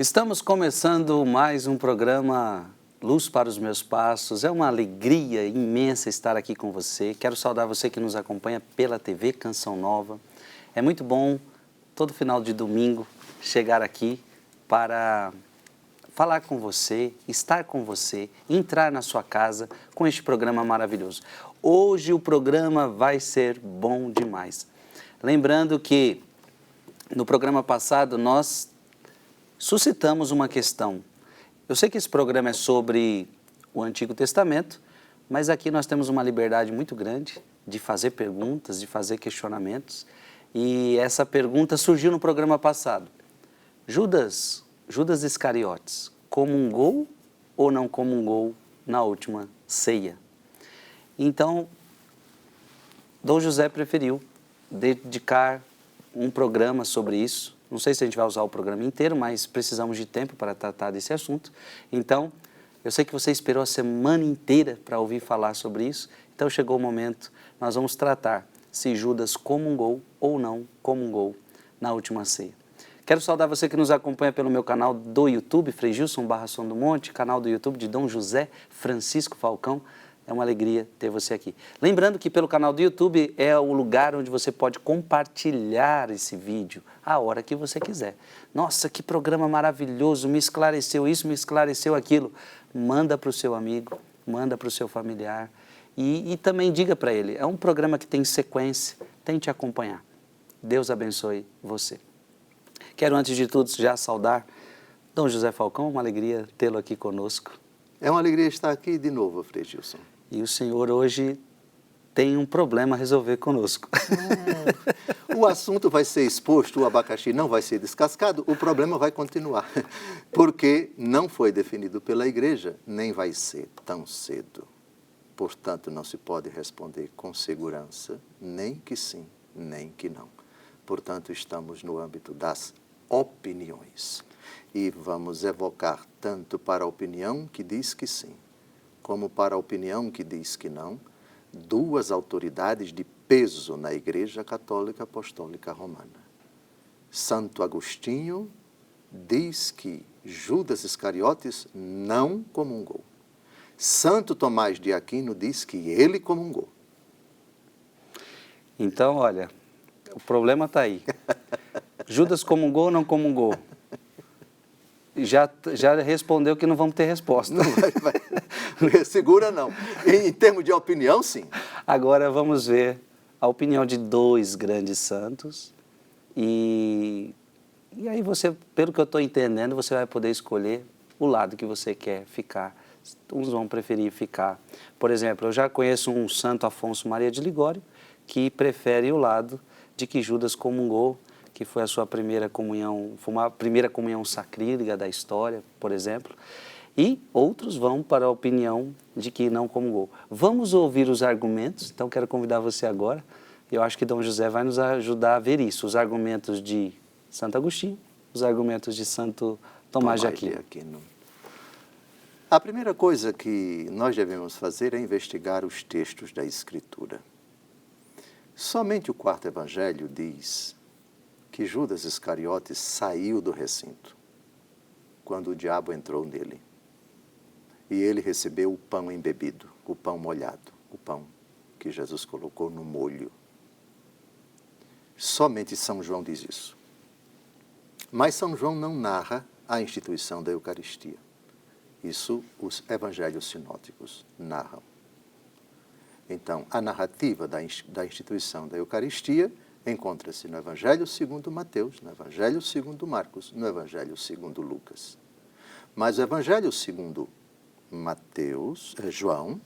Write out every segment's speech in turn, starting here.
Estamos começando mais um programa Luz para os Meus Passos. É uma alegria imensa estar aqui com você. Quero saudar você que nos acompanha pela TV Canção Nova. É muito bom, todo final de domingo, chegar aqui para falar com você, estar com você, entrar na sua casa com este programa maravilhoso. Hoje o programa vai ser bom demais. Lembrando que no programa passado nós suscitamos uma questão. Eu sei que esse programa é sobre o Antigo Testamento, mas aqui nós temos uma liberdade muito grande de fazer perguntas, de fazer questionamentos. E essa pergunta surgiu no programa passado. Judas Iscariotes comungou ou não comungou na última ceia? Então, Dom José preferiu dedicar um programa sobre isso. Não sei se a gente vai usar o programa inteiro, mas precisamos de tempo para tratar desse assunto. Então, eu sei que você esperou a semana inteira para ouvir falar sobre isso. Então, chegou o momento, nós vamos tratar se Judas comungou ou não comungou na última ceia. Quero saudar você que nos acompanha pelo meu canal do YouTube, Frei Gilson Barra Som do Monte, canal do YouTube de Dom José Francisco Falcão. É uma alegria ter você aqui. Lembrando que pelo canal do YouTube é o lugar onde você pode compartilhar esse vídeo a hora que você quiser. Nossa, que programa maravilhoso, me esclareceu isso, me esclareceu aquilo. Manda para o seu amigo, manda para o seu familiar e também diga para ele, é um programa que tem sequência, tente acompanhar. Deus abençoe você. Quero antes de tudo já saudar Dom José Falcão, uma alegria tê-lo aqui conosco. É uma alegria estar aqui de novo, Frei Gilson. E o senhor hoje tem um problema a resolver conosco. O assunto vai ser exposto, o abacaxi não vai ser descascado, o problema vai continuar. Porque não foi definido pela igreja, nem vai ser tão cedo. Portanto, não se pode responder com segurança, nem que sim, nem que não. Portanto, estamos no âmbito das opiniões. E vamos evocar tanto para a opinião que diz que sim, como para a opinião que diz que não, duas autoridades de peso na Igreja Católica Apostólica Romana. Santo Agostinho diz que Judas Iscariotes não comungou. Santo Tomás de Aquino diz que ele comungou. Então, olha, o problema está aí. Judas comungou ou não comungou? Já respondeu que não vamos ter resposta. Não vai. Segura não. Em termos de opinião, sim. Agora vamos ver a opinião de dois grandes santos. E aí você, pelo que eu estou entendendo, você vai poder escolher o lado que você quer ficar. Uns vão preferir ficar. Por exemplo, eu já conheço um santo Afonso Maria de Ligório que prefere o lado de que Judas comungou, que foi a sua primeira comunhão, foi uma primeira comunhão sacrílega da história, por exemplo, e outros vão para a opinião de que não comungou. Vamos ouvir os argumentos, então quero convidar você agora, eu acho que Dom José vai nos ajudar a ver isso, os argumentos de Santo Agostinho, os argumentos de Santo Tomás de Aquino. A primeira coisa que nós devemos fazer é investigar os textos da Escritura. Somente o quarto evangelho diz que Judas Iscariotes saiu do recinto quando o diabo entrou nele. E ele recebeu o pão embebido, o pão molhado, o pão que Jesus colocou no molho. Somente São João diz isso. Mas São João não narra a instituição da Eucaristia. Isso os evangelhos sinóticos narram. Então, a narrativa da instituição da Eucaristia encontra-se no Evangelho segundo Mateus, no Evangelho segundo Marcos, no Evangelho segundo Lucas. Mas o Evangelho segundo João,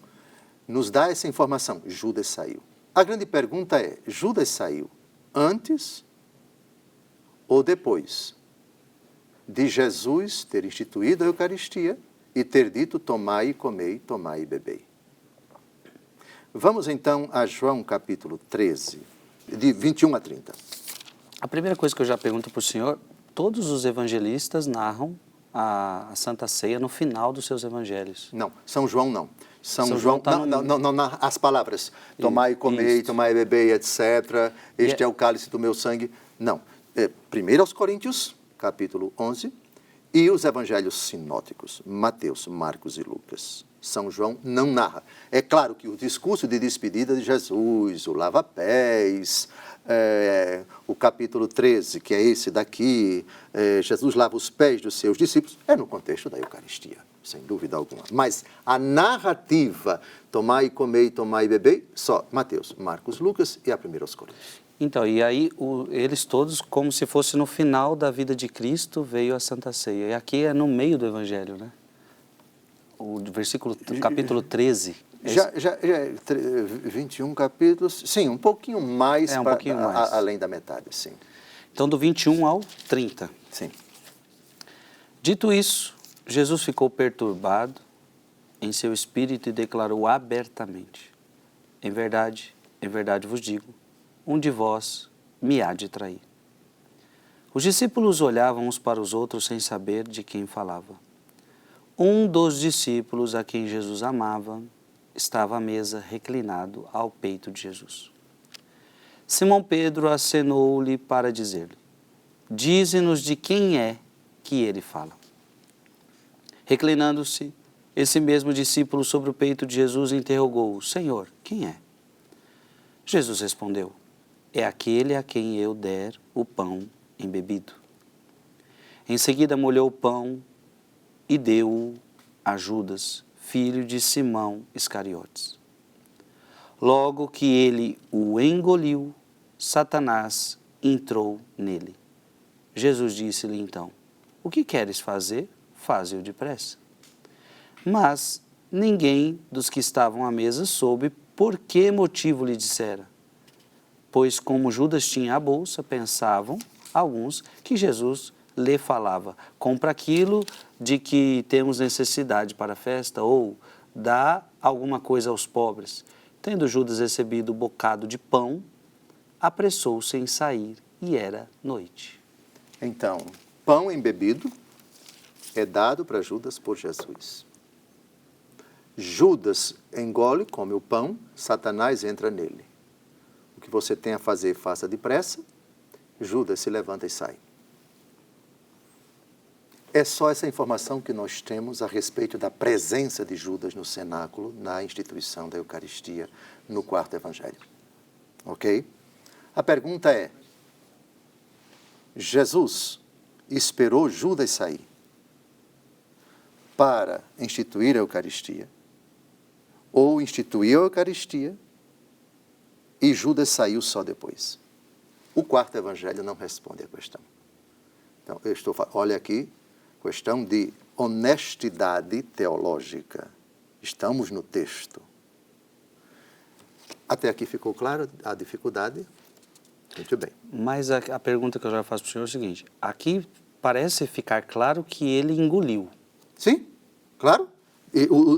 nos dá essa informação, Judas saiu. A grande pergunta é, Judas saiu antes ou depois de Jesus ter instituído a Eucaristia e ter dito, tomai e comei, tomai e bebei? Vamos então a João capítulo 13, de 21 a 30. A primeira coisa que eu já pergunto para o senhor, todos os evangelistas narram a Santa Ceia no final dos seus evangelhos. Não, São João não. São João tá não, as palavras, tomai e comei, tomai e bebei, etc. Este é o cálice do meu sangue. Não. Primeiro aos Coríntios, capítulo 11, E os evangelhos sinóticos, Mateus, Marcos e Lucas. São João não narra. É claro que o discurso de despedida de Jesus, o lava-pés, o capítulo 13, que é esse daqui, Jesus lava os pés dos seus discípulos, é no contexto da Eucaristia, sem dúvida alguma. Mas a narrativa, tomai e comei, tomai e bebei, só Mateus, Marcos, Lucas e a 1 Coríntios. Então, e aí eles todos, como se fosse no final da vida de Cristo, veio a Santa Ceia. E aqui é no meio do Evangelho, né? O capítulo 13. Já 21 capítulos, sim, um pouquinho mais, além da metade, sim. Então, do 21 ao 30. Sim. Dito isso, Jesus ficou perturbado em seu espírito e declarou abertamente: em verdade vos digo, um de vós me há de trair. Os discípulos olhavam uns para os outros sem saber de quem falava. Um dos discípulos a quem Jesus amava estava à mesa reclinado ao peito de Jesus. Simão Pedro acenou-lhe para dizer-lhe: dize-nos de quem é que ele fala. Reclinando-se, esse mesmo discípulo sobre o peito de Jesus interrogou-o: Senhor, quem é? Jesus respondeu: é aquele a quem eu der o pão embebido. Em seguida molhou o pão e deu-o a Judas, filho de Simão Iscariotes. Logo que ele o engoliu, Satanás entrou nele. Jesus disse-lhe então: o que queres fazer? Faze-o depressa. Mas ninguém dos que estavam à mesa soube por que motivo lhe dissera. Pois como Judas tinha a bolsa, pensavam alguns que Jesus lhe falava: compra aquilo de que temos necessidade para a festa, ou dá alguma coisa aos pobres. Tendo Judas recebido o bocado de pão, apressou-se em sair, e era noite. Então, pão embebido é dado para Judas por Jesus. Judas engole, come o pão, Satanás entra nele. O que você tem a fazer, faça depressa. Judas se levanta e sai. É só essa informação que nós temos a respeito da presença de Judas no cenáculo, na instituição da Eucaristia, no quarto Evangelho. Ok? A pergunta é: Jesus esperou Judas sair para instituir a Eucaristia, ou instituiu a Eucaristia e Judas saiu só depois? O quarto Evangelho não responde à questão. Então, olha aqui, questão de honestidade teológica. Estamos no texto. Até aqui ficou claro a dificuldade? Muito bem. Mas a pergunta que eu já faço para o senhor é o seguinte: aqui parece ficar claro que ele engoliu. Sim, claro.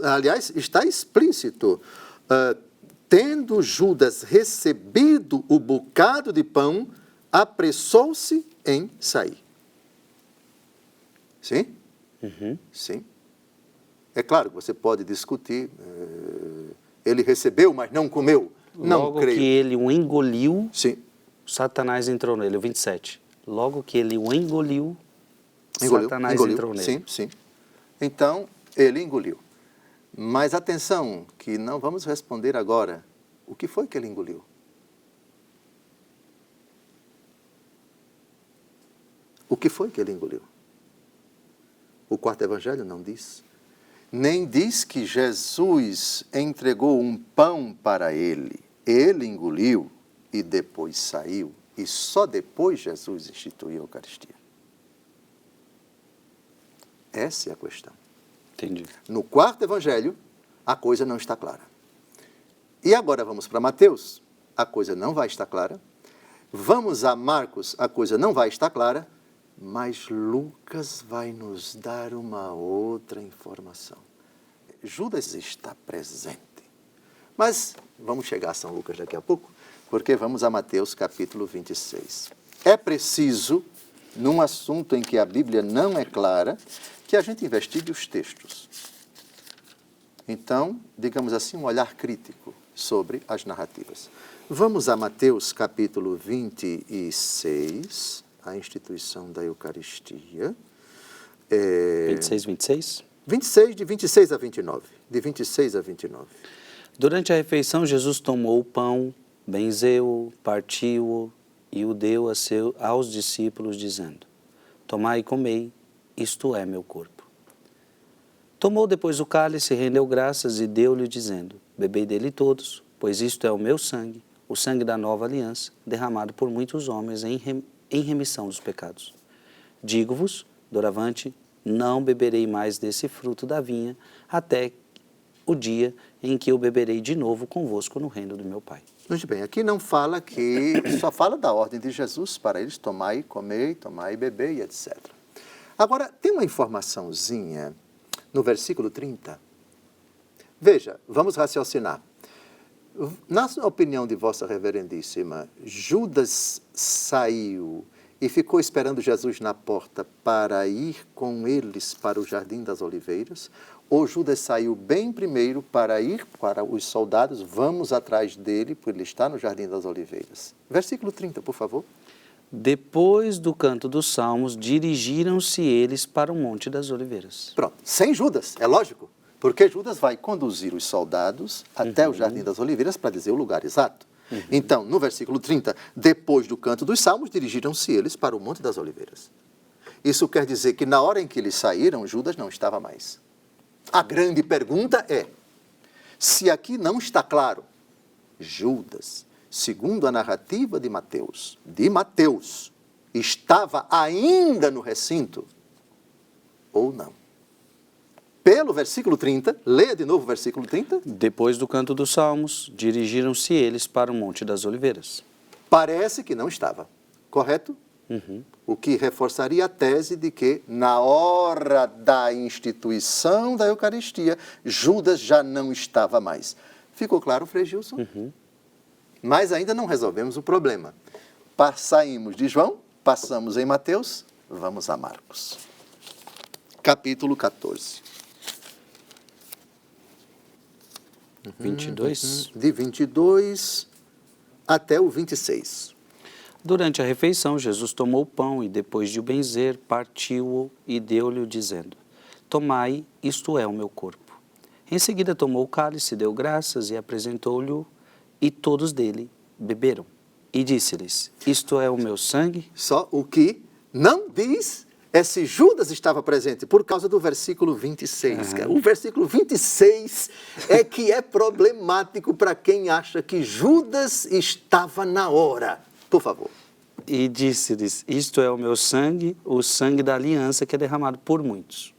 Aliás, está explícito. Tendo Judas recebido o bocado de pão, apressou-se em sair. Sim? Uhum. Sim. É claro que você pode discutir. Ele recebeu, mas não comeu. Não Logo creio. que ele o engoliu, Sim. Satanás entrou nele. O 27. Logo que ele o engoliu, Satanás entrou nele. Sim, sim. Então, ele engoliu. Mas atenção, que não vamos responder agora. O que foi que ele engoliu? O que foi que ele engoliu? O quarto Evangelho não diz. Nem diz que Jesus entregou um pão para ele. Ele engoliu e depois saiu. E só depois Jesus instituiu a Eucaristia. Essa é a questão. Entendi. No quarto Evangelho, a coisa não está clara. E agora vamos para Mateus, a coisa não vai estar clara. Vamos a Marcos, a coisa não vai estar clara. Mas Lucas vai nos dar uma outra informação. Judas está presente. Mas vamos chegar a São Lucas daqui a pouco, porque vamos a Mateus capítulo 26. É preciso, num assunto em que a Bíblia não é clara, que a gente investigue os textos. Então, digamos assim, um olhar crítico sobre as narrativas. Vamos a Mateus capítulo 26, a instituição da Eucaristia. 26, 26? 26, de 26 a 29. De 26 a 29. Durante a refeição, Jesus tomou o pão, benzeu-o, partiu-o e o deu aos discípulos, dizendo: Tomai e comei, isto é meu corpo. Tomou depois o cálice, rendeu graças e deu-lhe, dizendo: Bebei dele todos, pois isto é o meu sangue, o sangue da nova aliança, derramado por muitos homens em remissão dos pecados. Digo-vos, doravante, não beberei mais desse fruto da vinha, até o dia em que eu beberei de novo convosco no reino do meu Pai. Muito bem, aqui não fala que, só fala da ordem de Jesus para eles tomar e comer, tomar e beber e etc. Agora, tem uma informaçãozinha no versículo 30. Veja, vamos raciocinar. Na opinião de Vossa Reverendíssima, Judas saiu e ficou esperando Jesus na porta para ir com eles para o Jardim das Oliveiras? Ou Judas saiu bem primeiro para ir para os soldados, vamos atrás dele, porque ele está no Jardim das Oliveiras? Versículo 30, por favor. Depois do canto dos salmos, dirigiram-se eles para o Monte das Oliveiras. Pronto, sem Judas, é lógico, porque Judas vai conduzir os soldados até o Jardim das Oliveiras para dizer o lugar exato. Então, no versículo 30, depois do canto dos salmos, dirigiram-se eles para o Monte das Oliveiras. Isso quer dizer que na hora em que eles saíram, Judas não estava mais. A grande pergunta é, se aqui não está claro, Judas, segundo a narrativa de Mateus, estava ainda no recinto ou não? Pelo versículo 30, leia de novo o versículo 30. Depois do canto dos salmos, dirigiram-se eles para o Monte das Oliveiras. Parece que não estava, correto? O que reforçaria a tese de que, na hora da instituição da Eucaristia, Judas já não estava mais. Ficou claro, Frei Gilson? Mas ainda não resolvemos o problema. Saímos de João, passamos em Mateus, vamos a Marcos. Capítulo 14. 22. De 22 até o 26. Durante a refeição, Jesus tomou o pão e, depois de o benzer, partiu-o e deu-lhe, dizendo: Tomai, isto é o meu corpo. Em seguida tomou o cálice, deu graças e apresentou-lhe, e todos dele beberam. E disse-lhes: Isto é o meu sangue? Só o que não diz é se Judas estava presente, por causa do versículo 26. O versículo 26 é que é problemático para quem acha que Judas estava na hora. Por favor. E disse-lhes: Isto é o meu sangue, o sangue da aliança que é derramado por muitos.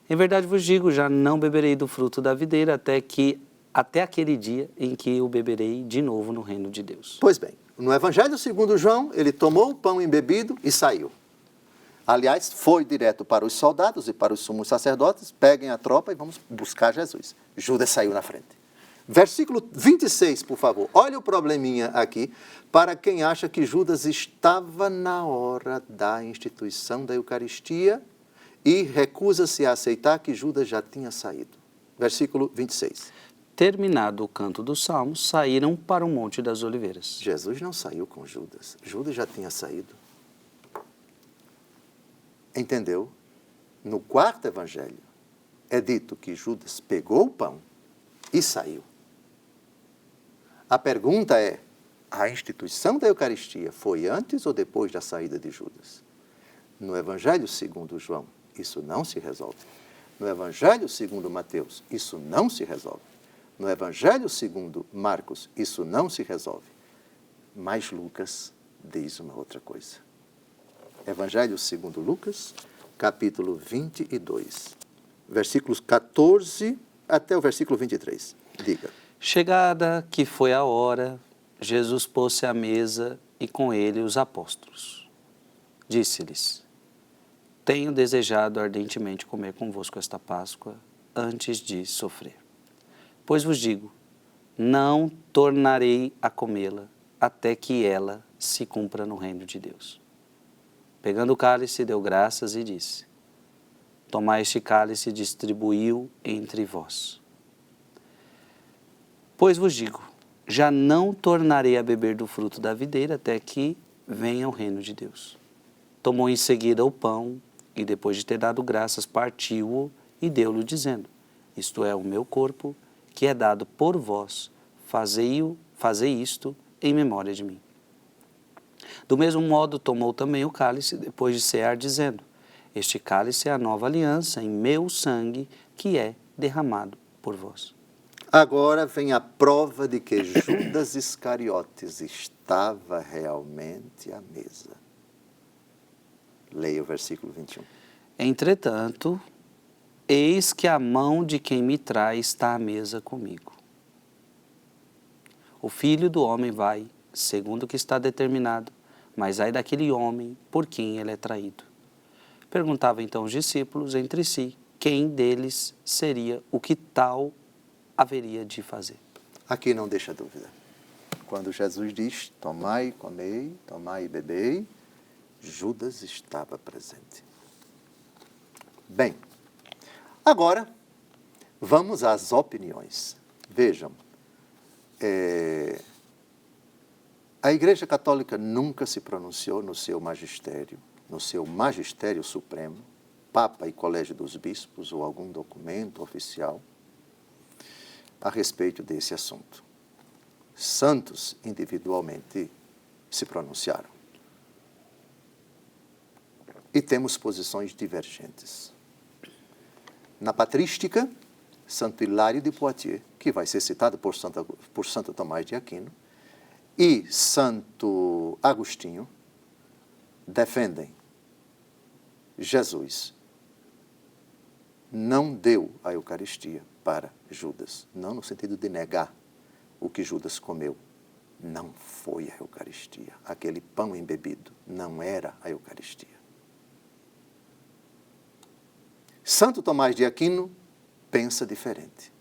Em verdade vos digo, já não beberei do fruto da videira até aquele dia em que o beberei de novo no reino de Deus. Pois bem, no Evangelho segundo João, ele tomou o pão embebido e saiu. Aliás, foi direto para os soldados e para os sumos sacerdotes, peguem a tropa e vamos buscar Jesus. Judas saiu na frente. Versículo 26, por favor. Olha o probleminha aqui, para quem acha que Judas estava na hora da instituição da Eucaristia e recusa-se a aceitar que Judas já tinha saído. Versículo 26. Terminado o canto dos salmos, saíram para o Monte das Oliveiras. Jesus não saiu com Judas. Judas já tinha saído. Entendeu? No quarto evangelho, é dito que Judas pegou o pão e saiu. A pergunta é, a instituição da Eucaristia foi antes ou depois da saída de Judas? No Evangelho segundo João, isso não se resolve. No Evangelho segundo Mateus, isso não se resolve. No Evangelho segundo Marcos, isso não se resolve. Mas Lucas diz uma outra coisa. Evangelho segundo Lucas, capítulo 22, versículos 14 até o versículo 23. Diga. Chegada que foi a hora, Jesus pôs-se à mesa e com ele os apóstolos. Disse-lhes: Tenho desejado ardentemente comer convosco esta Páscoa antes de sofrer. Pois vos digo, não tornarei a comê-la até que ela se cumpra no reino de Deus. Pegando o cálice, deu graças e disse: Tomai este cálice e distribuiu entre vós. Pois vos digo, já não tornarei a beber do fruto da videira até que venha o reino de Deus. Tomou em seguida o pão E depois de ter dado graças, partiu-o e deu-lhe, dizendo: isto é o meu corpo, que é dado por vós, fazei isto em memória de mim. Do mesmo modo, tomou também o cálice, depois de cear, dizendo: este cálice é a nova aliança em meu sangue, que é derramado por vós. Agora vem a prova de que Judas Iscariotes estava realmente à mesa. Leia o versículo 21. Entretanto, eis que a mão de quem me trai está à mesa comigo. O Filho do Homem vai, segundo o que está determinado, mas ai daquele homem por quem ele é traído. Perguntavam então os discípulos entre si quem deles seria o que tal haveria de fazer. Aqui não deixa dúvida. Quando Jesus diz, tomai, comei, tomai e bebei, Judas estava presente. Bem, agora vamos às opiniões. Vejam, a Igreja Católica nunca se pronunciou no seu magistério supremo, Papa e Colégio dos Bispos ou algum documento oficial a respeito desse assunto. Santos individualmente se pronunciaram. E temos posições divergentes. Na patrística, Santo Hilário de Poitiers, que vai ser citado por Santo Tomás de Aquino, e Santo Agostinho defendem Jesus não deu a Eucaristia para Judas, não no sentido de negar o que Judas comeu. Não foi a Eucaristia. Aquele pão embebido não era a Eucaristia. Santo Tomás de Aquino pensa diferente.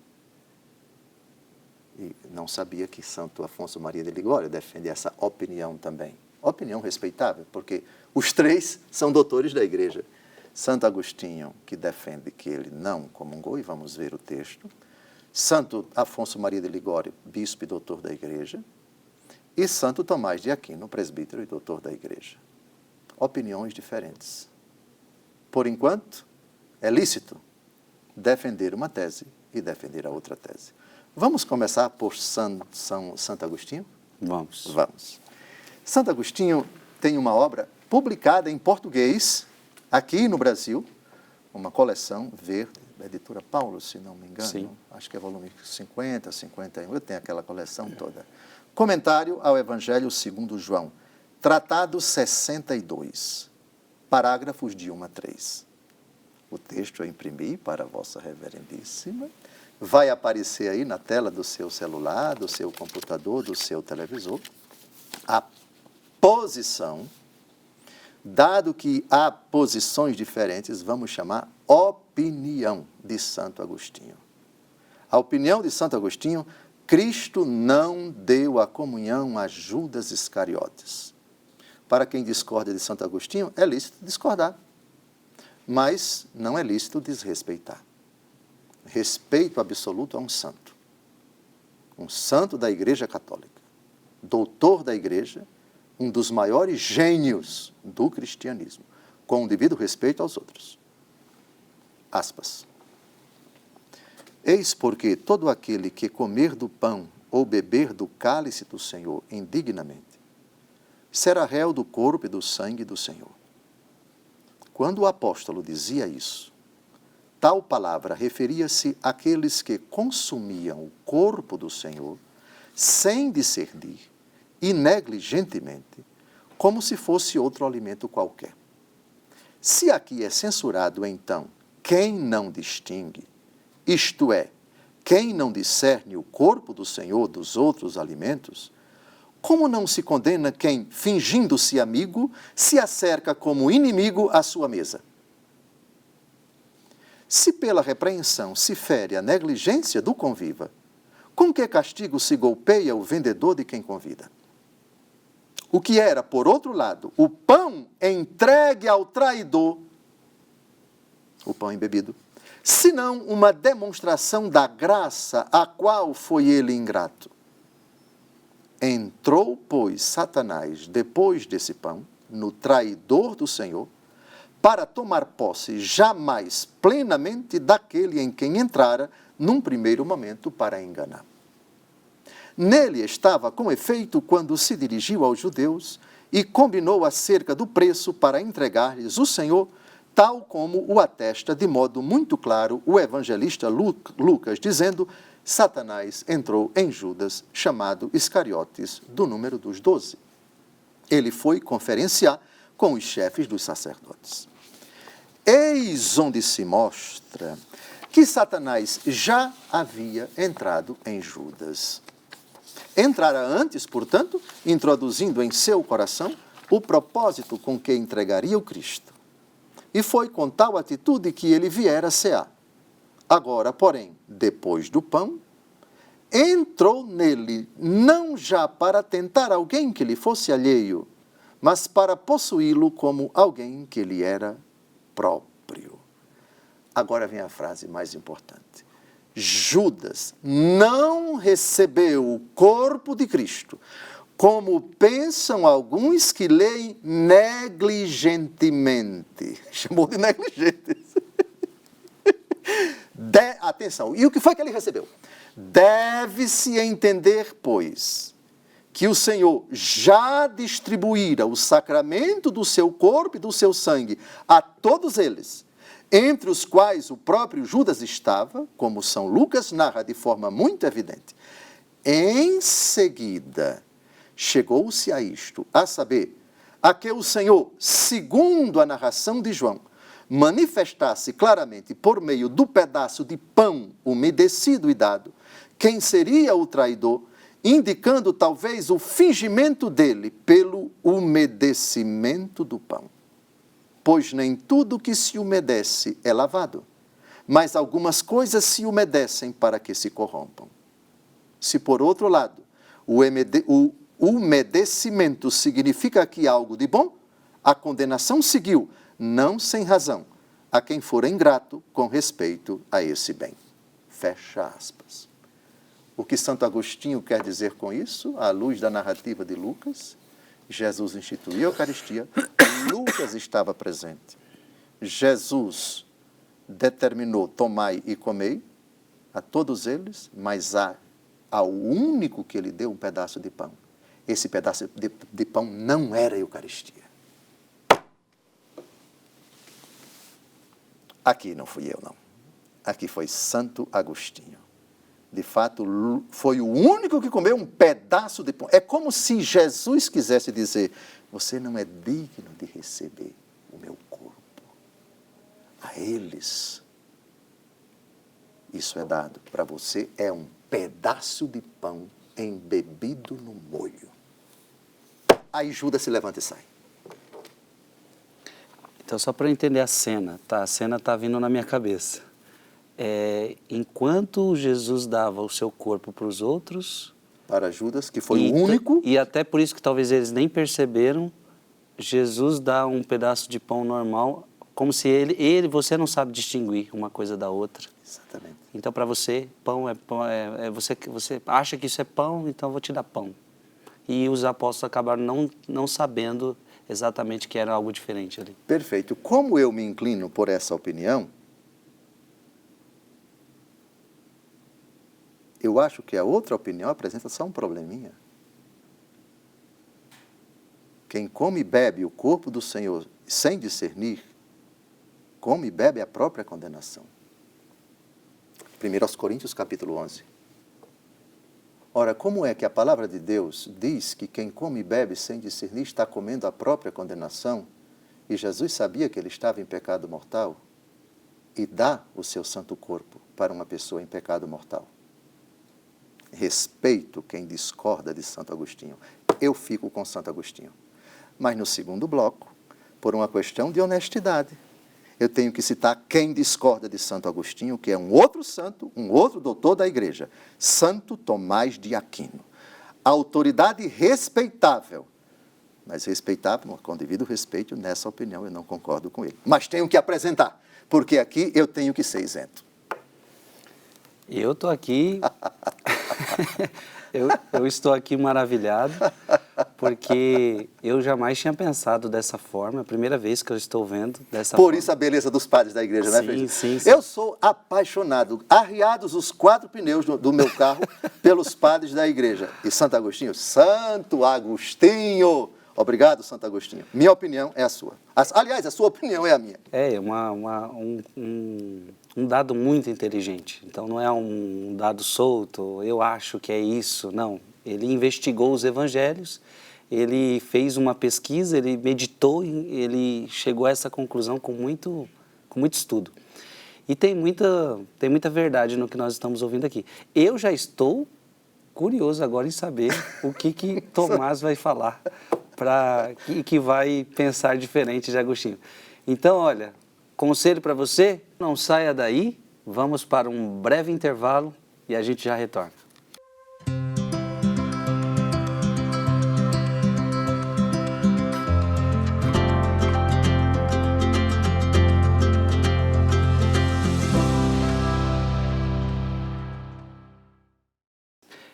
E não sabia que Santo Afonso Maria de Ligório defende essa opinião também. Opinião respeitável, porque os três são doutores da Igreja. Santo Agostinho, que defende que ele não comungou, e vamos ver o texto. Santo Afonso Maria de Ligório, bispo e doutor da Igreja. E Santo Tomás de Aquino, presbítero e doutor da Igreja. Opiniões diferentes. Por enquanto, é lícito defender uma tese e defender a outra tese. Vamos começar por Santo Agostinho? Vamos. Vamos. Santo Agostinho tem uma obra publicada em português, aqui no Brasil, uma coleção verde, da editora Paulo, se não me engano. Sim. Acho que é volume 50, 51, eu tenho aquela coleção toda. Comentário ao Evangelho segundo João, tratado 62, parágrafos de 1 a 3. O texto eu imprimi para a vossa reverendíssima. Vai aparecer aí na tela do seu celular, do seu computador, do seu televisor, a posição, dado que há posições diferentes, vamos chamar opinião de Santo Agostinho. A opinião de Santo Agostinho, Cristo não deu a comunhão a Judas Iscariotes. Para quem discorda de Santo Agostinho, é lícito discordar, mas não é lícito desrespeitar. Respeito absoluto a um santo da Igreja Católica, doutor da Igreja, um dos maiores gênios do cristianismo, com o devido respeito aos outros. Aspas. Eis porque todo aquele que comer do pão ou beber do cálice do Senhor indignamente, será réu do corpo e do sangue do Senhor. Quando o apóstolo dizia isso, tal palavra referia-se àqueles que consumiam o corpo do Senhor sem discernir e negligentemente, como se fosse outro alimento qualquer. Se aqui é censurado, então, quem não distingue, isto é, quem não discerne o corpo do Senhor dos outros alimentos, como não se condena quem, fingindo-se amigo, se acerca como inimigo à sua mesa? Se pela repreensão se fere a negligência do conviva, com que castigo se golpeia o vendedor de quem convida? O que era, por outro lado, o pão entregue ao traidor, o pão embebido, senão uma demonstração da graça a qual foi ele ingrato. Entrou, pois, Satanás, depois desse pão, no traidor do Senhor, para tomar posse jamais plenamente daquele em quem entrara num primeiro momento para enganar. Nele estava com efeito quando se dirigiu aos judeus e combinou acerca do preço para entregar-lhes o Senhor, tal como o atesta de modo muito claro o evangelista Lucas, dizendo: Satanás entrou em Judas, chamado Iscariotes, do número dos 12. Ele foi conferenciar com os chefes dos sacerdotes. Eis onde se mostra que Satanás já havia entrado em Judas. Entrara antes, portanto, introduzindo em seu coração o propósito com que entregaria o Cristo. E foi com tal atitude que ele viera cear. Agora, porém, depois do pão, entrou nele, não já para tentar alguém que lhe fosse alheio, mas para possuí-lo como alguém que lhe era próprio. Agora vem a frase mais importante. Judas não recebeu o corpo de Cristo, como pensam alguns que leem negligentemente. Chamou de negligentes. Atenção, e o que foi que ele recebeu? Deve-se entender, pois, que o Senhor já distribuíra o sacramento do seu corpo e do seu sangue a todos eles, entre os quais o próprio Judas estava, como São Lucas narra de forma muito evidente. Em seguida, chegou-se a isto, a saber, a que o Senhor, segundo a narração de João, manifestasse claramente por meio do pedaço de pão umedecido e dado, quem seria o traidor, indicando talvez o fingimento dele pelo umedecimento do pão. Pois nem tudo que se umedece é lavado, mas algumas coisas se umedecem para que se corrompam. Se, por outro lado, o umedecimento significa aqui algo de bom, a condenação seguiu, não sem razão, a quem for ingrato com respeito a esse bem. Fecha aspas. O que Santo Agostinho quer dizer com isso, à luz da narrativa de Lucas? Jesus instituiu a Eucaristia, Lucas estava presente. Jesus determinou: tomai e comei, a todos eles, mas ao único que ele deu um pedaço de pão. Esse pedaço de pão não era a Eucaristia. Aqui não fui eu, não. Aqui foi Santo Agostinho. De fato, foi o único que comeu um pedaço de pão. É como se Jesus quisesse dizer: você não é digno de receber o meu corpo. A eles, isso é dado. Para você é um pedaço de pão embebido no molho. Aí Judas se levanta e sai. Então, só para eu entender a cena, tá? A cena está vindo na minha cabeça. Enquanto Jesus dava o seu corpo para os outros... Para Judas, que foi o único... E até por isso que talvez eles nem perceberam, Jesus dá um pedaço de pão normal, como se você não sabe distinguir uma coisa da outra. Exatamente. Então, para você, pão é pão, você acha que isso é pão, então eu vou te dar pão. E os apóstolos acabaram não sabendo exatamente que era algo diferente ali. Perfeito. Como eu me inclino por essa opinião, eu acho que a outra opinião apresenta só um probleminha. Quem come e bebe o corpo do Senhor sem discernir, come e bebe a própria condenação. 1 Coríntios capítulo 11. Ora, como é que a palavra de Deus diz que quem come e bebe sem discernir está comendo a própria condenação, e Jesus sabia que ele estava em pecado mortal, e dá o seu santo corpo para uma pessoa em pecado mortal? Respeito quem discorda de Santo Agostinho. Eu fico com Santo Agostinho. Mas no segundo bloco, por uma questão de honestidade, eu tenho que citar quem discorda de Santo Agostinho, que é um outro santo, um outro doutor da igreja, Santo Tomás de Aquino. Autoridade respeitável, mas respeitável, com devido respeito, nessa opinião eu não concordo com ele. Mas tenho que apresentar, porque aqui eu tenho que ser isento. Eu estou aqui, eu estou aqui maravilhado, porque eu jamais tinha pensado dessa forma, é a primeira vez que eu estou vendo dessa Por forma. isso a beleza dos padres da igreja, né, Frei? Sim, sim. Eu sou apaixonado, arriados os 4 pneus do meu carro pelos padres da igreja. E Santo Agostinho, Santo Agostinho! Obrigado, Santo Agostinho. Minha opinião é a sua. Aliás, a sua opinião é a minha. É um dado muito inteligente. Então, não é um dado solto, eu acho que é isso. Não. Ele investigou os evangelhos, ele fez uma pesquisa, ele meditou, ele chegou a essa conclusão com muito estudo. E tem muita verdade no que nós estamos ouvindo aqui. Eu já estou curioso agora em saber o que Tomás vai falar, que vai pensar diferente de Agostinho. Então, olha, conselho para você, não saia daí, vamos para um breve intervalo e a gente já retorna.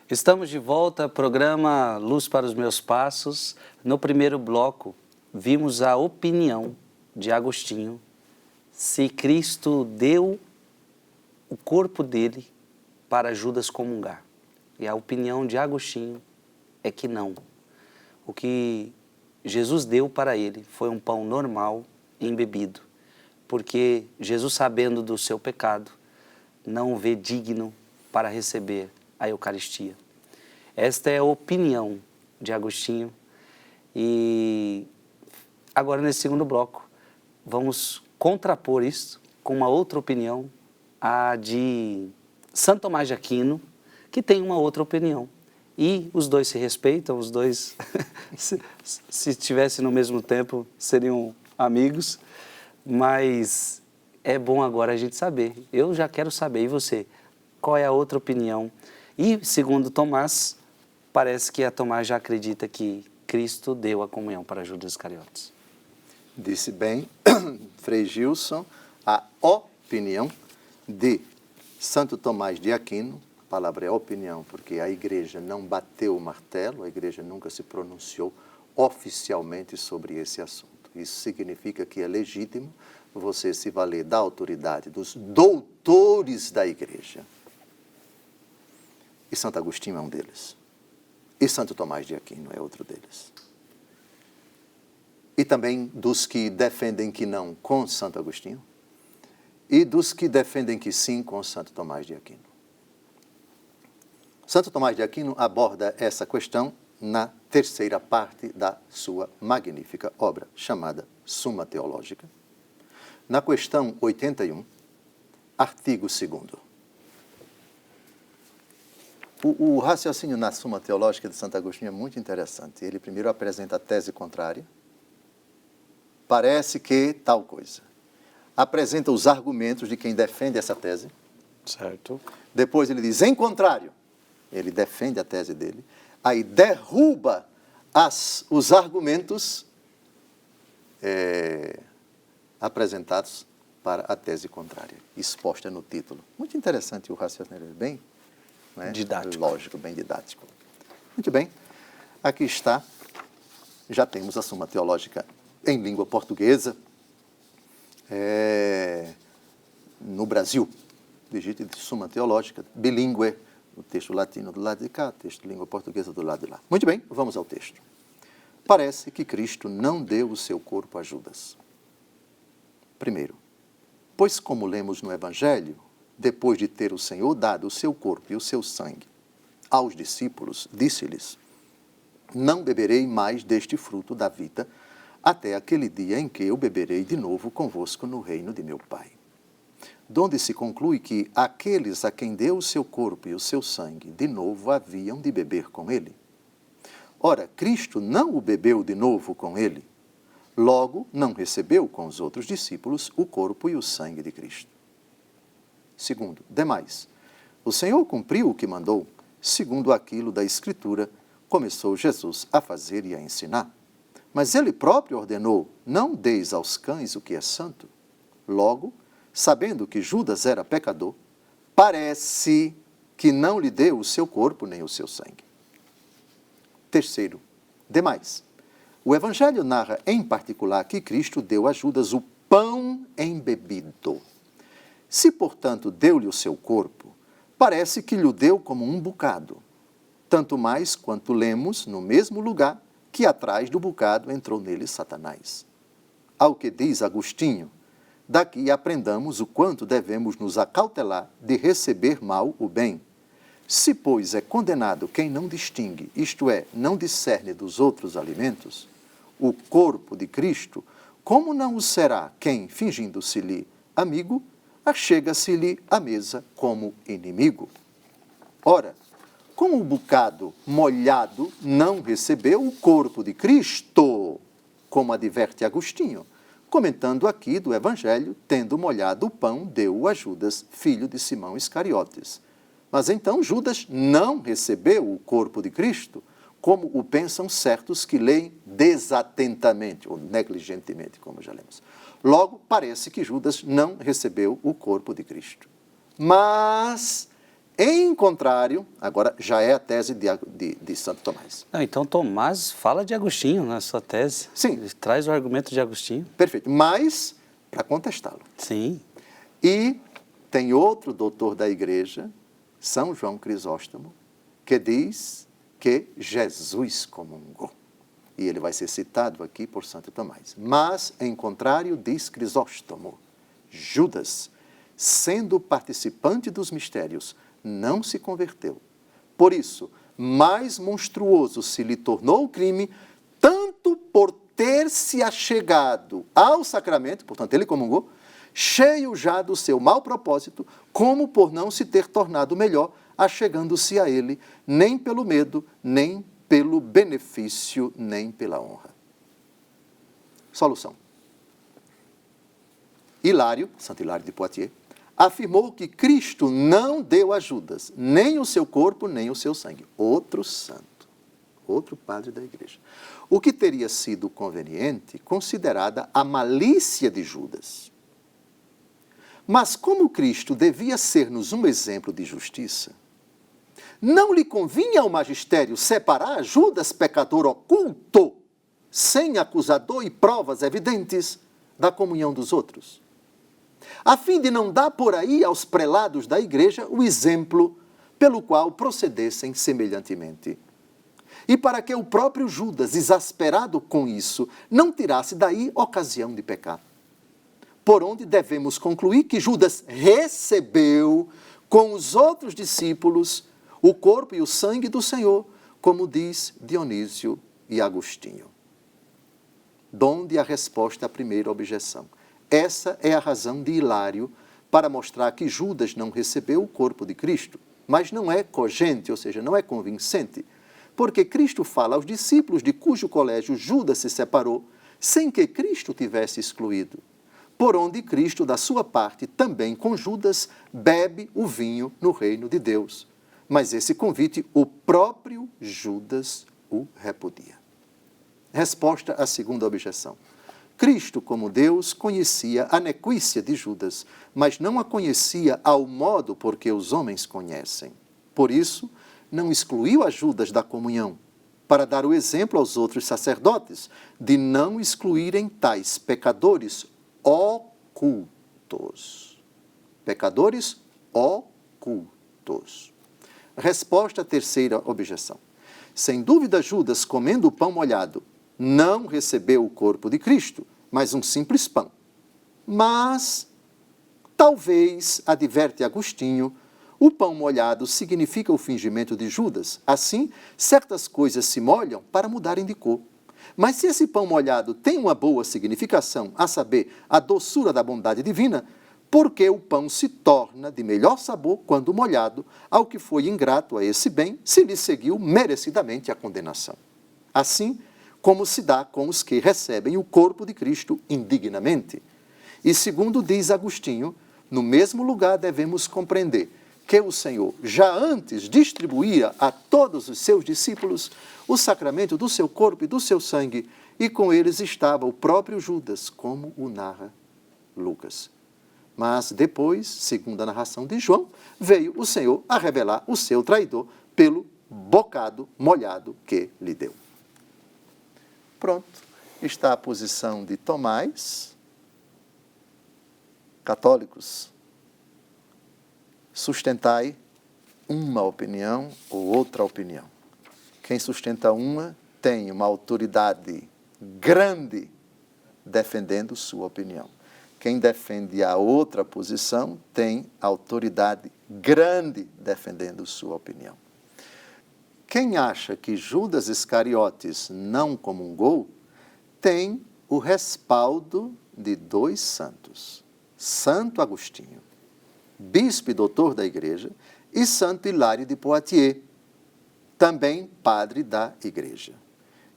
Estamos de volta, programa Luz para os Meus Passos. No primeiro bloco, vimos a opinião de Agostinho, se Cristo deu o corpo dele para Judas comungar. E a opinião de Agostinho é que não. O que Jesus deu para ele foi um pão normal, embebido, porque Jesus, sabendo do seu pecado, não o vê digno para receber a Eucaristia. Esta é a opinião de Agostinho. E agora, nesse segundo bloco, vamos contrapor isso com uma outra opinião, a de Santo Tomás de Aquino, que tem uma outra opinião. E os dois se respeitam, os dois, se estivessem no mesmo tempo, seriam amigos. Mas é bom agora a gente saber. Eu já quero saber, e você? Qual é a outra opinião? E, segundo Tomás, parece que a Tomás já acredita que Cristo deu a comunhão para Judas Iscariotes. Disse bem, Frei Gilson, a opinião de Santo Tomás de Aquino. A palavra é opinião, porque a igreja não bateu o martelo, a igreja nunca se pronunciou oficialmente sobre esse assunto. Isso significa que é legítimo você se valer da autoridade dos doutores da igreja. E Santo Agostinho é um deles. E Santo Tomás de Aquino é outro deles. E também dos que defendem que não com Santo Agostinho, e dos que defendem que sim com Santo Tomás de Aquino. Santo Tomás de Aquino aborda essa questão na terceira parte da sua magnífica obra, chamada Suma Teológica, na questão 81, artigo 2º. O raciocínio na Suma Teológica de Santo Agostinho é muito interessante. Ele primeiro apresenta a tese contrária, parece que tal coisa. Apresenta os argumentos de quem defende essa tese. Certo. Depois ele diz, em contrário, ele defende a tese dele, aí derruba os argumentos apresentados para a tese contrária, exposta no título. Muito interessante o raciocínio, bem, né? Didático. Lógico, bem didático. Muito bem, aqui está, já temos a Suma Teológica em língua portuguesa, no Brasil. Digite Suma Teológica, bilíngue, o texto latino do lado de cá, o texto de língua portuguesa do lado de lá. Muito bem, vamos ao texto. Parece que Cristo não deu o seu corpo a Judas. Primeiro, pois como lemos no Evangelho, depois de ter o Senhor dado o seu corpo e o seu sangue aos discípulos, disse-lhes, não beberei mais deste fruto da vida, até aquele dia em que eu beberei de novo convosco no reino de meu Pai. Donde se conclui que aqueles a quem deu o seu corpo e o seu sangue, de novo haviam de beber com ele. Ora, Cristo não o bebeu de novo com ele, logo não recebeu com os outros discípulos o corpo e o sangue de Cristo. Segundo, demais, o Senhor cumpriu o que mandou, segundo aquilo da Escritura, começou Jesus a fazer e a ensinar. Mas ele próprio ordenou, não deis aos cães o que é santo. Logo, sabendo que Judas era pecador, parece que não lhe deu o seu corpo nem o seu sangue. Terceiro, Demais, o Evangelho narra em particular que Cristo deu a Judas o pão embebido. Se, portanto, deu-lhe o seu corpo, parece que lhe deu como um bocado. Tanto mais quanto lemos no mesmo lugar que atrás do bocado entrou nele Satanás. Ao que diz Agostinho, daqui aprendamos o quanto devemos nos acautelar de receber mal o bem. Se, pois, é condenado quem não distingue, isto é, não discerne dos outros alimentos, o corpo de Cristo, como não o será quem, fingindo-se-lhe amigo, achega-se-lhe à mesa como inimigo? Ora, como o bocado molhado não recebeu o corpo de Cristo, como adverte Agostinho, comentando aqui do Evangelho, tendo molhado o pão, deu-o a Judas, filho de Simão Iscariotes. Mas então Judas não recebeu o corpo de Cristo, como o pensam certos que leem desatentamente, ou negligentemente, como já lemos. Logo, parece que Judas não recebeu o corpo de Cristo. Mas, em contrário, agora já é a tese de Santo Tomás. Não, então Tomás fala de Agostinho na sua tese. Sim. Ele traz o argumento de Agostinho. Perfeito. Mas, para contestá-lo. Sim. E tem outro doutor da igreja, São João Crisóstomo, que diz que Jesus comungou. E ele vai ser citado aqui por Santo Tomás. Mas, em contrário, diz Crisóstomo, Judas, sendo participante dos mistérios, não se converteu. Por isso, mais monstruoso se lhe tornou o crime, tanto por ter se achegado ao sacramento, portanto, ele comungou, cheio já do seu mau propósito, como por não se ter tornado melhor, achegando-se a ele, nem pelo medo, nem pelo benefício, nem pela honra. Solução. Hilário, Santo Hilário de Poitiers, afirmou que Cristo não deu a Judas nem o seu corpo, nem o seu sangue. Outro santo, outro padre da igreja. O que teria sido conveniente, considerada a malícia de Judas. Mas como Cristo devia ser-nos um exemplo de justiça, não lhe convinha ao magistério separar Judas, pecador oculto, sem acusador e provas evidentes, da comunhão dos outros, a fim de não dar por aí aos prelados da igreja o exemplo pelo qual procedessem semelhantemente. E para que o próprio Judas, exasperado com isso, não tirasse daí ocasião de pecar. Por onde devemos concluir que Judas recebeu, com os outros discípulos, o corpo e o sangue do Senhor, como diz Dionísio e Agostinho. Donde a resposta à primeira objeção. Essa é a razão de Hilário para mostrar que Judas não recebeu o corpo de Cristo, mas não é cogente, ou seja, não é convincente, porque Cristo fala aos discípulos de cujo colégio Judas se separou, sem que Cristo tivesse excluído, por onde Cristo, da sua parte, também com Judas, bebe o vinho no reino de Deus. Mas esse convite, o próprio Judas o repudia. Resposta à segunda objeção. Cristo, como Deus, conhecia a nequícia de Judas, mas não a conhecia ao modo por que os homens conhecem. Por isso, não excluiu a Judas da comunhão, para dar o exemplo aos outros sacerdotes de não excluírem tais pecadores ocultos. Pecadores ocultos. Resposta à terceira objeção. Sem dúvida, Judas, comendo o pão molhado, não recebeu o corpo de Cristo, mas um simples pão. Mas, talvez, adverte Agostinho, o pão molhado significa o fingimento de Judas. Assim, certas coisas se molham para mudarem de cor. Mas se esse pão molhado tem uma boa significação, a saber, a doçura da bondade divina, porque o pão se torna de melhor sabor quando molhado, ao que foi ingrato a esse bem, se lhe seguiu merecidamente a condenação. Assim, como se dá com os que recebem o corpo de Cristo indignamente. E segundo diz Agostinho, no mesmo lugar devemos compreender que o Senhor já antes distribuía a todos os seus discípulos o sacramento do seu corpo e do seu sangue, e com eles estava o próprio Judas, como o narra Lucas. Mas depois, segundo a narração de João, veio o Senhor a revelar o seu traidor pelo bocado molhado que lhe deu. Pronto, está a posição de Tomás. Católicos, sustentai uma opinião ou outra opinião. Quem sustenta uma tem uma autoridade grande defendendo sua opinião. Quem defende a outra posição tem autoridade grande defendendo sua opinião. Quem acha que Judas Iscariotes não comungou tem o respaldo de dois santos. Santo Agostinho, bispo e doutor da Igreja, e Santo Hilário de Poitiers, também padre da Igreja.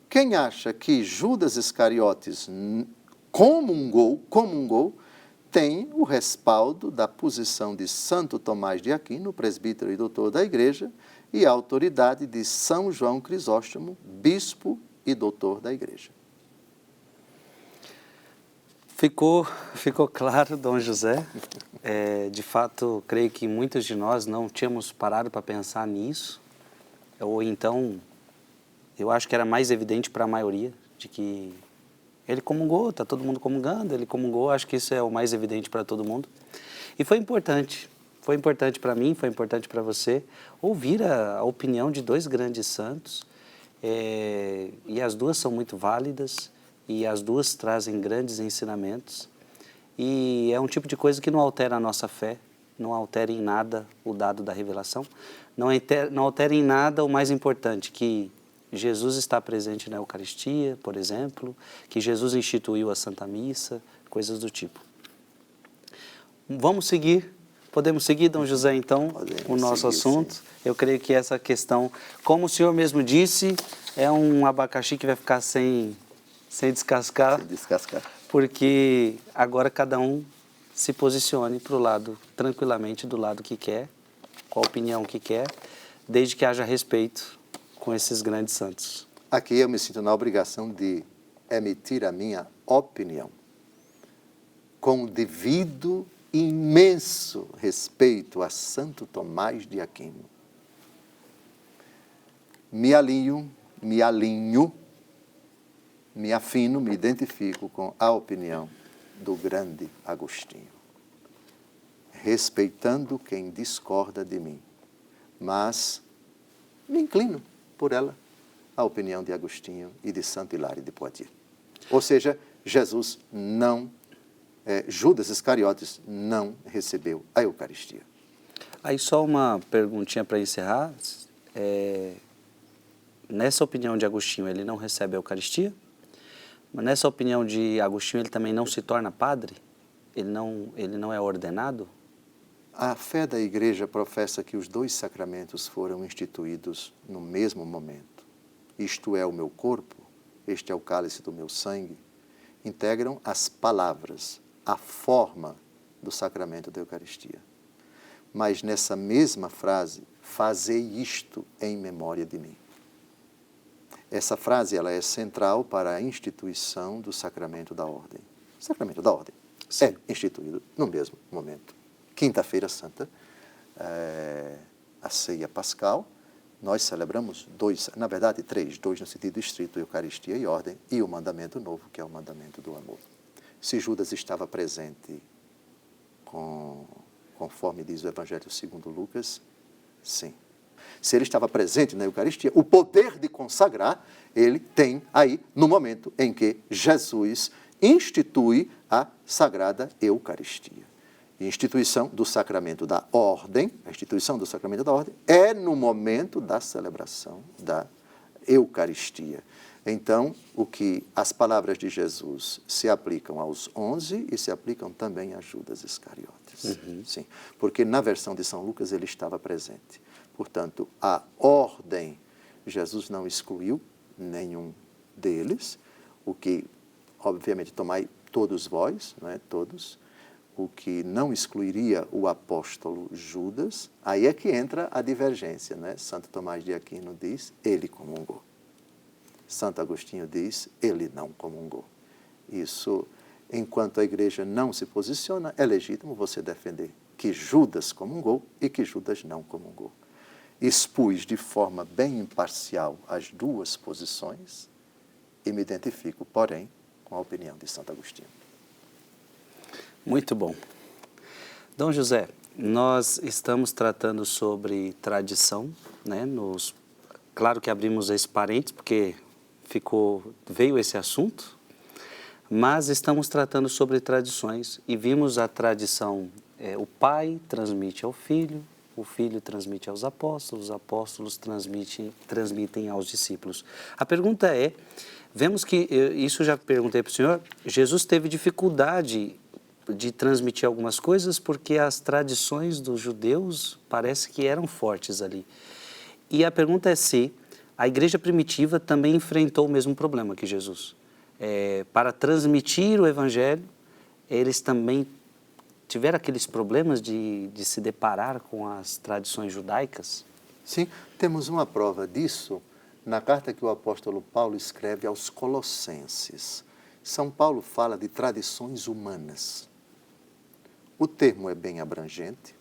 Quem acha que Judas Iscariotes comungou, tem o respaldo da posição de Santo Tomás de Aquino, presbítero e doutor da Igreja, e a autoridade de São João Crisóstomo, bispo e doutor da Igreja. Ficou claro, Dom José. De fato, creio que muitos de nós não tínhamos parado para pensar nisso. Ou então, eu acho que era mais evidente para a maioria, de que ele comungou, está todo mundo comungando, ele comungou, acho que isso é o mais evidente para todo mundo. E foi importante para mim, foi importante para você, ouvir a opinião de dois grandes santos, e as duas são muito válidas, e as duas trazem grandes ensinamentos, e é um tipo de coisa que não altera a nossa fé, não altera em nada o dado da revelação, não altera em nada o mais importante, que Jesus está presente na Eucaristia, por exemplo, que Jesus instituiu a Santa Missa, coisas do tipo. Vamos seguir, podemos seguir, Dom José, então, o nosso assunto. Sim. Eu creio que essa questão, como o senhor mesmo disse, é um abacaxi que vai ficar sem descascar. Sem descascar. Porque agora cada um se posicione para o lado, tranquilamente, do lado que quer, com a opinião que quer, desde que haja respeito com esses grandes santos. Aqui eu me sinto na obrigação de emitir a minha opinião, com o devido imenso respeito a Santo Tomás de Aquino. Me alinho, me afino, me identifico com a opinião do grande Agostinho, respeitando quem discorda de mim, mas me inclino por ela, a opinião de Agostinho e de Santo Hilário de Poitiers. Ou seja, Judas Iscariotes não recebeu a Eucaristia. Aí só uma perguntinha para encerrar. Nessa opinião de Agostinho, ele não recebe a Eucaristia? Mas nessa opinião de Agostinho, ele também não se torna padre? Ele não é ordenado? A fé da Igreja professa que os dois sacramentos foram instituídos no mesmo momento. Isto é o meu corpo, este é o cálice do meu sangue. Integram as palavras, a forma do sacramento da Eucaristia. Mas nessa mesma frase, fazei isto em memória de mim. Essa frase ela é central para a instituição do sacramento da ordem. O sacramento da ordem é instituído no mesmo momento. Quinta-feira Santa, a ceia pascal, nós celebramos dois no sentido estrito, Eucaristia e ordem, e o mandamento novo, que é o mandamento do amor. Se Judas estava presente, conforme diz o Evangelho segundo Lucas, sim. Se ele estava presente na Eucaristia, o poder de consagrar, ele tem aí no momento em que Jesus institui a Sagrada Eucaristia. A instituição do sacramento da ordem, é no momento da celebração da Eucaristia. Então, as palavras de Jesus se aplicam aos 11 e se aplicam também a Judas Iscariotes. Uhum. Sim, porque na versão de São Lucas ele estava presente. Portanto, a ordem, Jesus não excluiu nenhum deles, o que, obviamente, tomai todos vós, não é? Todos, o que não excluiria o apóstolo Judas, aí é que entra a divergência, né? Santo Tomás de Aquino diz, ele comungou. Santo Agostinho diz, ele não comungou. Isso, enquanto a igreja não se posiciona, é legítimo você defender que Judas comungou e que Judas não comungou. Expus de forma bem imparcial as duas posições E me identifico, porém, com a opinião de Santo Agostinho. Muito bom. Dom José, nós estamos tratando sobre tradição, né? Claro que abrimos esse parênteses, porque veio esse assunto, mas estamos tratando sobre tradições e vimos a tradição, o pai transmite ao filho, o filho transmite aos apóstolos, os apóstolos transmitem aos discípulos. A pergunta é, vemos que, isso já perguntei para o senhor, Jesus teve dificuldade de transmitir algumas coisas porque as tradições dos judeus parece que eram fortes ali. E a pergunta é se a igreja primitiva também enfrentou o mesmo problema que Jesus. Para transmitir o evangelho, eles também tiveram aqueles problemas de se deparar com as tradições judaicas? Sim, temos uma prova disso na carta que o apóstolo Paulo escreve aos Colossenses. São Paulo fala de tradições humanas. O termo é bem abrangente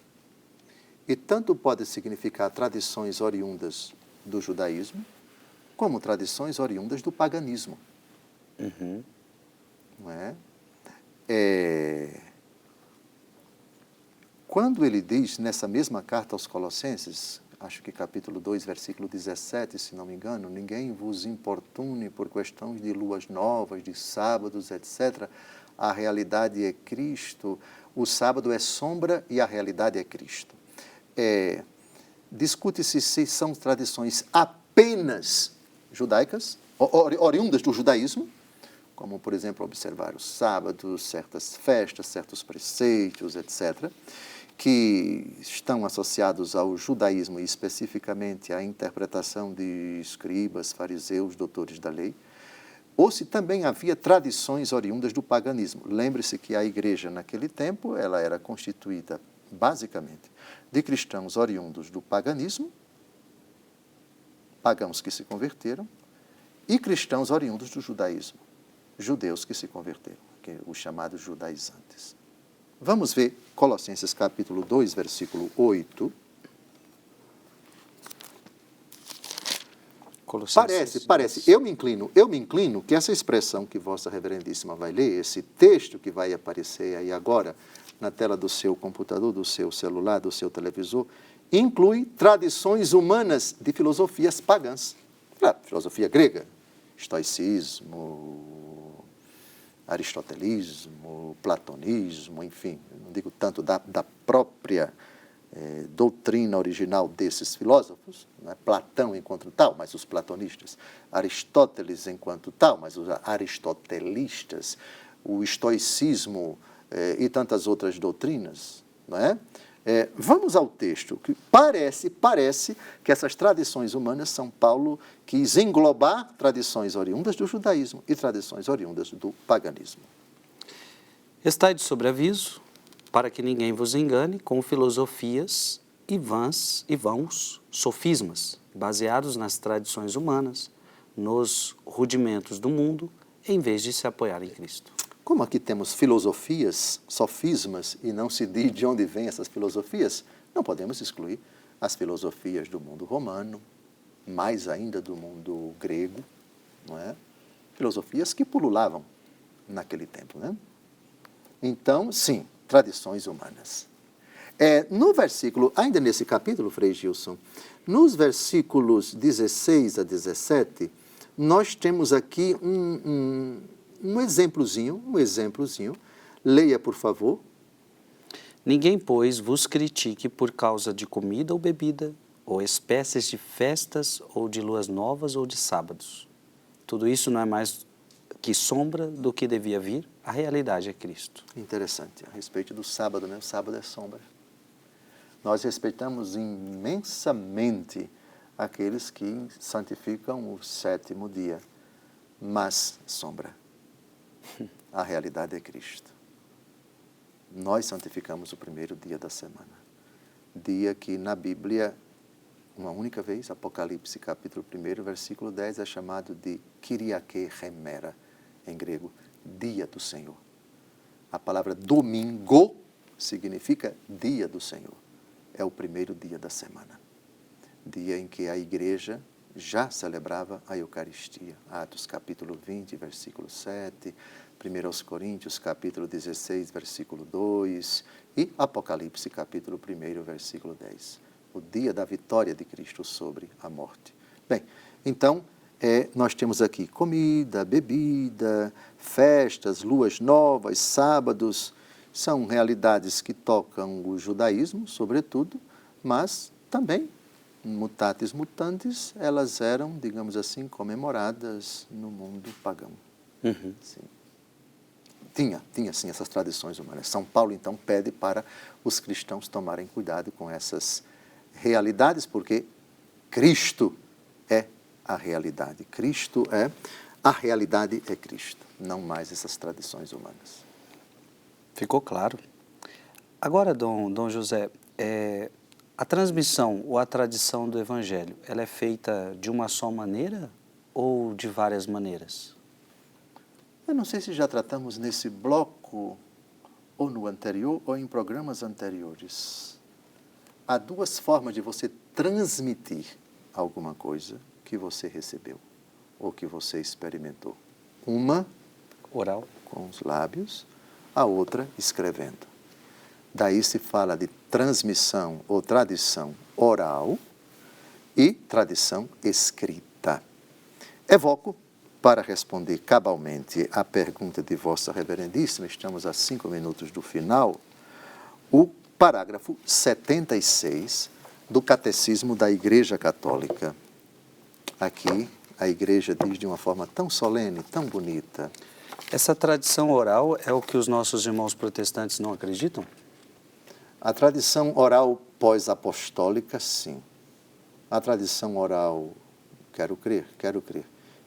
e tanto pode significar tradições oriundas do judaísmo, como tradições oriundas do paganismo. Uhum. Não é? Quando ele diz, nessa mesma carta aos Colossenses, acho que capítulo 2, versículo 17, se não me engano, ninguém vos importune por questões de luas novas, de sábados, etc. A realidade é Cristo, o sábado é sombra e a realidade é Cristo. Discute-se se são tradições apenas judaicas, oriundas do judaísmo, como, por exemplo, observar os sábados, certas festas, certos preceitos, etc., que estão associados ao judaísmo e especificamente à interpretação de escribas, fariseus, doutores da lei, ou se também havia tradições oriundas do paganismo. Lembre-se que a igreja, naquele tempo, ela era constituída, basicamente, de cristãos oriundos do paganismo, pagãos que se converteram, e cristãos oriundos do judaísmo, judeus que se converteram, os chamados judaizantes. Vamos ver Colossenses capítulo 2, versículo 8. Parece, eu me inclino que essa expressão que Vossa Reverendíssima vai ler, esse texto que vai aparecer aí agora na tela do seu computador, do seu celular, do seu televisor, inclui tradições humanas de filosofias pagãs. Claro, filosofia grega, estoicismo, aristotelismo, platonismo, enfim, não digo tanto da própria doutrina original desses filósofos, não é? Platão enquanto tal, mas os platonistas, Aristóteles enquanto tal, mas os aristotelistas, o estoicismo e tantas outras doutrinas, não é? Vamos ao texto, que parece que essas tradições humanas, São Paulo quis englobar tradições oriundas do judaísmo e tradições oriundas do paganismo. Estai de sobreaviso, para que ninguém vos engane com filosofias e vãos sofismas, baseados nas tradições humanas, nos rudimentos do mundo, em vez de se apoiar em Cristo. Como aqui temos filosofias, sofismas, e não se diz de onde vêm essas filosofias, não podemos excluir as filosofias do mundo romano, mais ainda do mundo grego, não é? Filosofias que pululavam naquele tempo, né? Então, sim, tradições humanas. No versículo, ainda nesse capítulo, Frei Gilson, nos versículos 16 a 17, nós temos aqui um exemplozinho, leia, por favor. Ninguém, pois, vos critique por causa de comida ou bebida, ou espécies de festas, ou de luas novas, ou de sábados. Tudo isso não é mais que sombra do que devia vir, a realidade é Cristo. Interessante, a respeito do sábado, né? O sábado é sombra. Nós respeitamos imensamente aqueles que santificam o sétimo dia, mas sombra. A realidade é Cristo. Nós santificamos o primeiro dia da semana. Dia que na Bíblia, uma única vez, Apocalipse capítulo 1, versículo 10, é chamado de Kyriake Hemera, em grego, dia do Senhor. A palavra domingo significa dia do Senhor. É o primeiro dia da semana. Dia em que a igreja já celebrava a Eucaristia. Atos capítulo 20, versículo 7, 1 Coríntios capítulo 16, versículo 2 e Apocalipse capítulo 1, versículo 10. O dia da vitória de Cristo sobre a morte. Bem, então, nós temos aqui comida, bebida, festas, luas novas, sábados, são realidades que tocam o judaísmo, sobretudo, mas também, mutatis mutandis, elas eram, digamos assim, comemoradas no mundo pagão. Uhum. Sim. Tinha sim essas tradições humanas. São Paulo, então, pede para os cristãos tomarem cuidado com essas realidades, porque Cristo é a realidade. A realidade é Cristo, não mais essas tradições humanas. Ficou claro. Agora, Dom José, a transmissão ou a tradição do Evangelho, ela é feita de uma só maneira ou de várias maneiras? Eu não sei se já tratamos nesse bloco, ou no anterior, ou em programas anteriores. Há duas formas de você transmitir alguma coisa que você recebeu ou que você experimentou. Uma, Oral. com os lábios, a outra, escrevendo. Daí se fala de transmissão ou tradição oral e tradição escrita. Evoco, para responder cabalmente à pergunta de Vossa Reverendíssima, estamos a 5 minutos do final, o parágrafo 76 do Catecismo da Igreja Católica. Aqui, a Igreja diz de uma forma tão solene, tão bonita. Essa tradição oral é o que os nossos irmãos protestantes não acreditam? A tradição oral pós-apostólica, sim. A tradição oral, quero crer,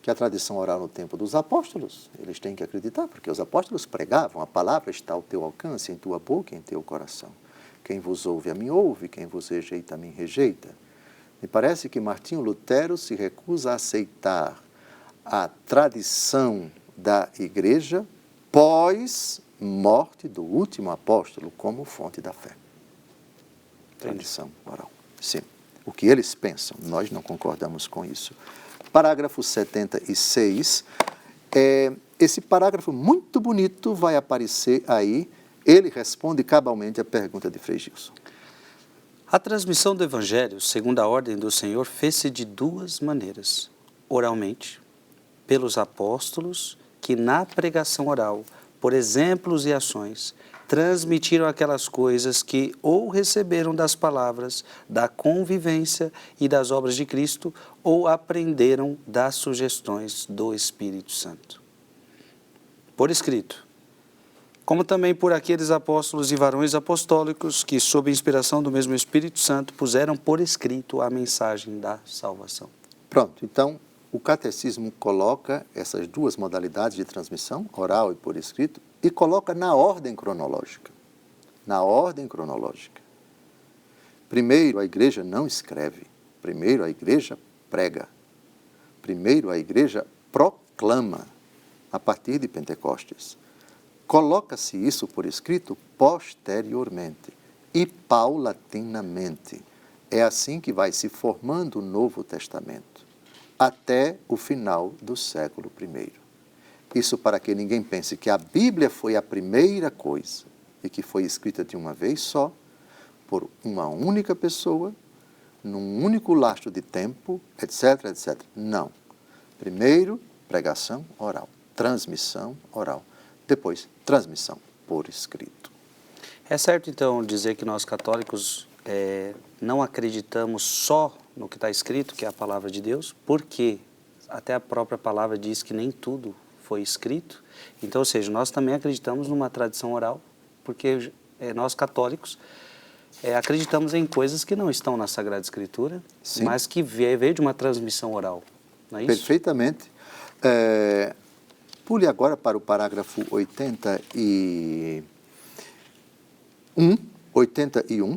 que a tradição oral no tempo dos apóstolos, eles têm que acreditar, porque os apóstolos pregavam, a palavra está ao teu alcance, em tua boca e em teu coração. Quem vos ouve, a mim ouve, quem vos rejeita, a mim rejeita. Me parece que Martinho Lutero se recusa a aceitar a tradição da Igreja pós-morte do último apóstolo como fonte da fé. Tradição oral. Sim. O que eles pensam, nós não concordamos com isso. Parágrafo 76, esse parágrafo muito bonito vai aparecer aí, ele responde cabalmente a pergunta de Frei Gilson. A transmissão do Evangelho, segundo a ordem do Senhor, fez-se de duas maneiras. Oralmente, pelos apóstolos, que na pregação oral, por exemplos e ações, transmitiram aquelas coisas que ou receberam das palavras, da convivência e das obras de Cristo, ou aprenderam das sugestões do Espírito Santo. Por escrito, como também por aqueles apóstolos e varões apostólicos que, sob inspiração do mesmo Espírito Santo, puseram por escrito a mensagem da salvação. Pronto, então o catecismo coloca essas duas modalidades de transmissão, oral e por escrito, e coloca na ordem cronológica. Na ordem cronológica. Primeiro a igreja não escreve, primeiro a igreja prega, primeiro a igreja proclama, a partir de Pentecostes. Coloca-se isso por escrito posteriormente e paulatinamente. É assim que vai se formando o Novo Testamento, até o final do século I. Isso para que ninguém pense que a Bíblia foi a primeira coisa e que foi escrita de uma vez só, por uma única pessoa, num único lastro de tempo, etc, etc. Não. Primeiro, pregação oral, transmissão oral. Depois, transmissão por escrito. É certo, então, dizer que nós católicos não acreditamos só no que está escrito, que é a palavra de Deus, porque até a própria palavra diz que nem tudo foi escrito. Então, ou seja, nós também acreditamos numa tradição oral, porque nós católicos acreditamos em coisas que não estão na Sagrada Escritura, sim, mas que veio de uma transmissão oral, não é isso? Perfeitamente. Pule agora para o parágrafo 81.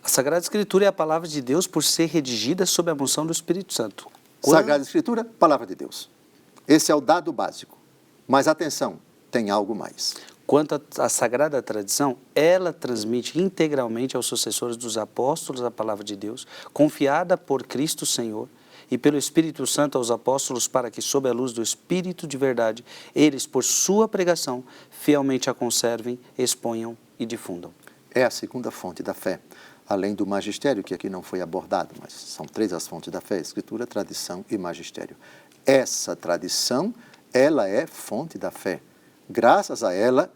A Sagrada Escritura é a palavra de Deus por ser redigida sob a unção do Espírito Santo. Sagrada Escritura, palavra de Deus. Esse é o dado básico. Mas atenção, tem algo mais. Quanto à sagrada tradição, ela transmite integralmente aos sucessores dos apóstolos a palavra de Deus, confiada por Cristo Senhor e pelo Espírito Santo aos apóstolos, para que, sob a luz do Espírito de verdade, eles, por sua pregação, fielmente a conservem, exponham e difundam. É a segunda fonte da fé, além do magistério, que aqui não foi abordado, mas são 3 as fontes da fé: Escritura, tradição e magistério. Essa tradição, ela é fonte da fé. Graças a ela,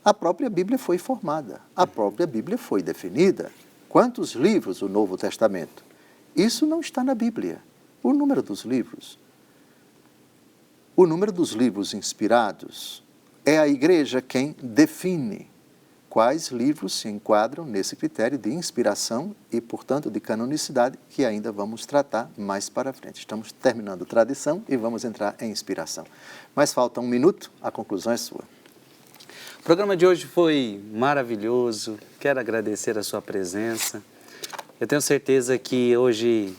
a própria Bíblia foi formada, a própria Bíblia foi definida. Quantos livros o Novo Testamento? Isso não está na Bíblia. O número dos livros. O número dos livros inspirados é a igreja quem define quais livros se enquadram nesse critério de inspiração e, portanto, de canonicidade, que ainda vamos tratar mais para frente. Estamos terminando tradição e vamos entrar em inspiração. Mas falta 1 minuto, a conclusão é sua. O programa de hoje foi maravilhoso, quero agradecer a sua presença. Eu tenho certeza que hoje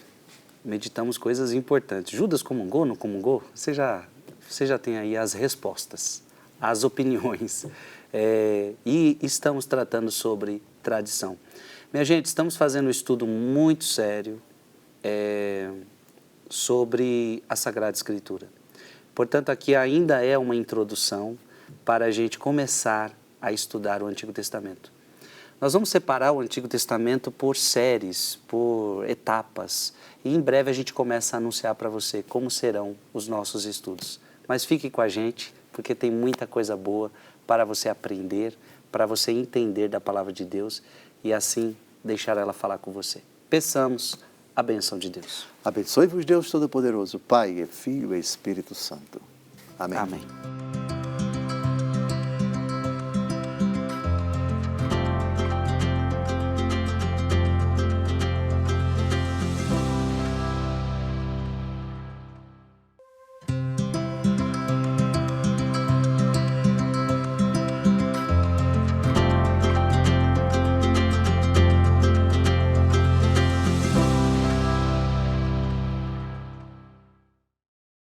meditamos coisas importantes. Judas comungou, não comungou? Você já tem aí as respostas, as opiniões. E estamos tratando sobre tradição. Minha gente, estamos fazendo um estudo muito sério sobre a Sagrada Escritura. Portanto, aqui ainda é uma introdução para a gente começar a estudar o Antigo Testamento. Nós vamos separar o Antigo Testamento por séries, por etapas, e em breve a gente começa a anunciar para você como serão os nossos estudos. Mas fique com a gente, porque tem muita coisa boa para você aprender, para você entender da Palavra de Deus e assim deixar ela falar com você. Peçamos a bênção de Deus. Abençoe-vos Deus Todo-Poderoso, Pai, Filho e Espírito Santo. Amém. Amém.